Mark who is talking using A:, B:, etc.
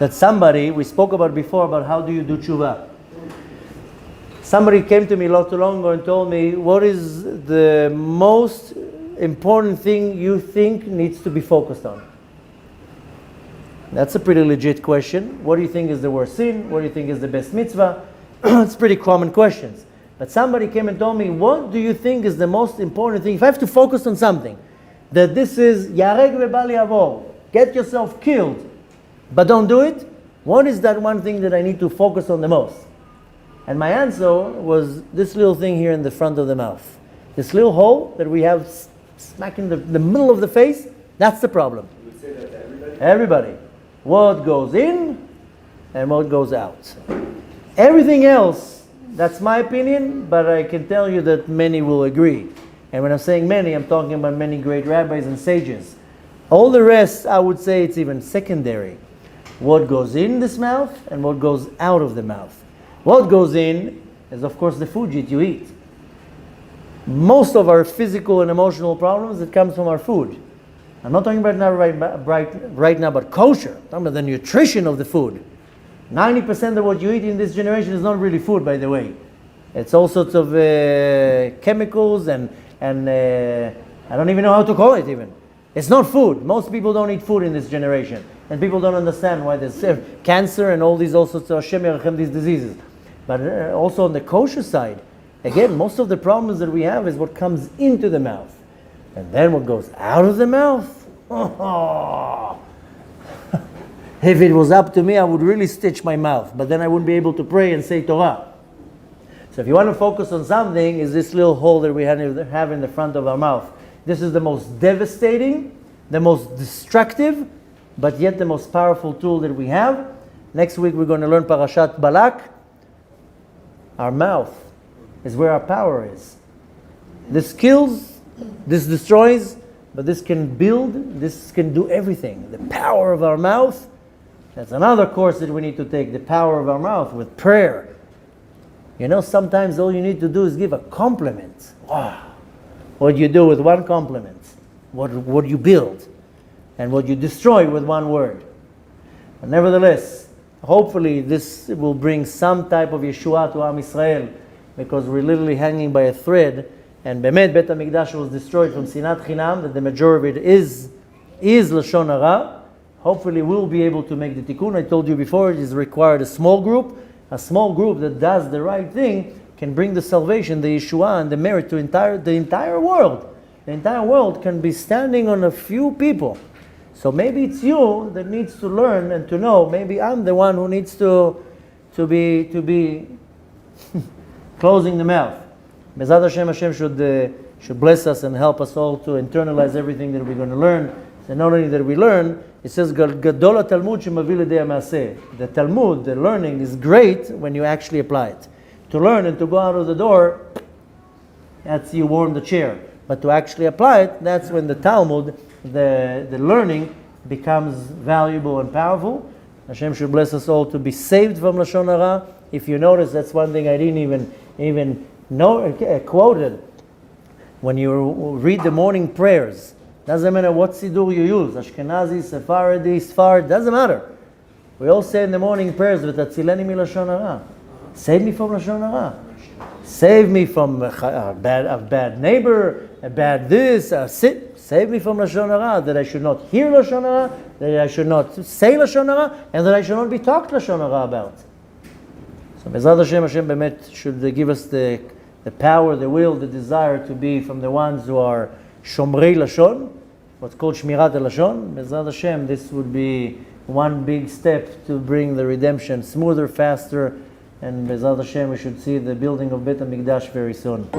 A: that somebody, we spoke about before, about how do you do tshuva. Somebody came to me not too long ago and told me, what is the most important thing you think needs to be focused on? That's a pretty legit question. What do you think is the worst sin? What do you think is the best mitzvah? It's pretty common questions. But somebody came and told me, what do you think is the most important thing? If I have to focus on something, that this is yareg vebal yavor, get yourself killed, but don't do it, what is that one thing that I need to focus on the most? And my answer was this little thing here in the front of the mouth. This little hole that we have smack in the middle of the face, that's the problem.
B: You would say that to everybody?
A: Everybody. What goes in and what goes out. Everything else, that's my opinion, but I can tell you that many will agree. And when I'm saying many, I'm talking about many great rabbis and sages. All the rest, I would say it's even secondary. What goes in this mouth and what goes out of the mouth. What goes in is, of course, the food that you eat. Most of our physical and emotional problems, it comes from our food. I'm not talking about now right now about kosher. I'm talking about the nutrition of the food. 90% of what you eat in this generation is not really food, by the way. It's all sorts of chemicals and I don't even know how to call it even. It's not food. Most people don't eat food in this generation. And people don't understand why there's cancer and all sorts of Hashem Yerachem, these diseases. But also on the kosher side, again, most of the problems that we have is what comes into the mouth. And then what goes out of the mouth? Oh. If it was up to me, I would really stitch my mouth. But then I wouldn't be able to pray and say Torah. So if you want to focus on something, is this little hole that we have in the front of our mouth. This is the most devastating, the most destructive, but yet the most powerful tool that we have. Next week we're going to learn Parashat Balak. Our mouth is where our power is. This kills, this destroys, but this can build, this can do everything. The power of our mouth, that's another course that we need to take, the power of our mouth with prayer. You know, sometimes all you need to do is give a compliment. Wow. What you do with one compliment, what you build, and what you destroy with one word. But nevertheless, hopefully this will bring some type of Yeshua to Am Yisrael, because we're literally hanging by a thread, and Bemet Bet HaMikdash was destroyed from Sinat Chinam, that the majority of it is Lashon Hara. Hopefully we'll be able to make the tikkun. I told you before, it is required a small group that does the right thing, can bring the salvation, the Yeshua, and the merit to the entire world. The entire world can be standing on a few people. So maybe it's you that needs to learn and to know. Maybe I'm the one who needs to be closing the mouth. Bezat Hashem, Hashem should bless us and help us all to internalize everything that we're going to learn. And not only that we learn, it says Gadol Talmud shemavi l'dei ha'maaseh. The Talmud, the learning, is great when you actually apply it. To learn and to go out of the door, that's you warm the chair. But to actually apply it, that's when the Talmud, the learning, becomes valuable and powerful. Hashem should bless us all to be saved from Lashon Hara. If you notice, that's one thing I didn't even know, quoted. When you read the morning prayers, doesn't matter what siddur you use, Ashkenazi, Sephardi, Sfard, doesn't matter. We all say in the morning prayers, V'tatzileni mi Lashon Hara. Save me from Lashon Hara. Save me from a bad neighbor, a bad this, save me from Lashon Hara, that I should not hear Lashon Hara, that I should not say Lashon Hara, and that I should not be talked Lashon Hara about. So Bezat Hashem, Hashem Bemet should give us the power, the will, the desire to be from the ones who are Shomrei Lashon, what's called Shmirat Lashon. Bezat Hashem, this would be one big step to bring the redemption smoother, faster, and Bezat Hashem, we should see the building of Bet HaMikdash very soon.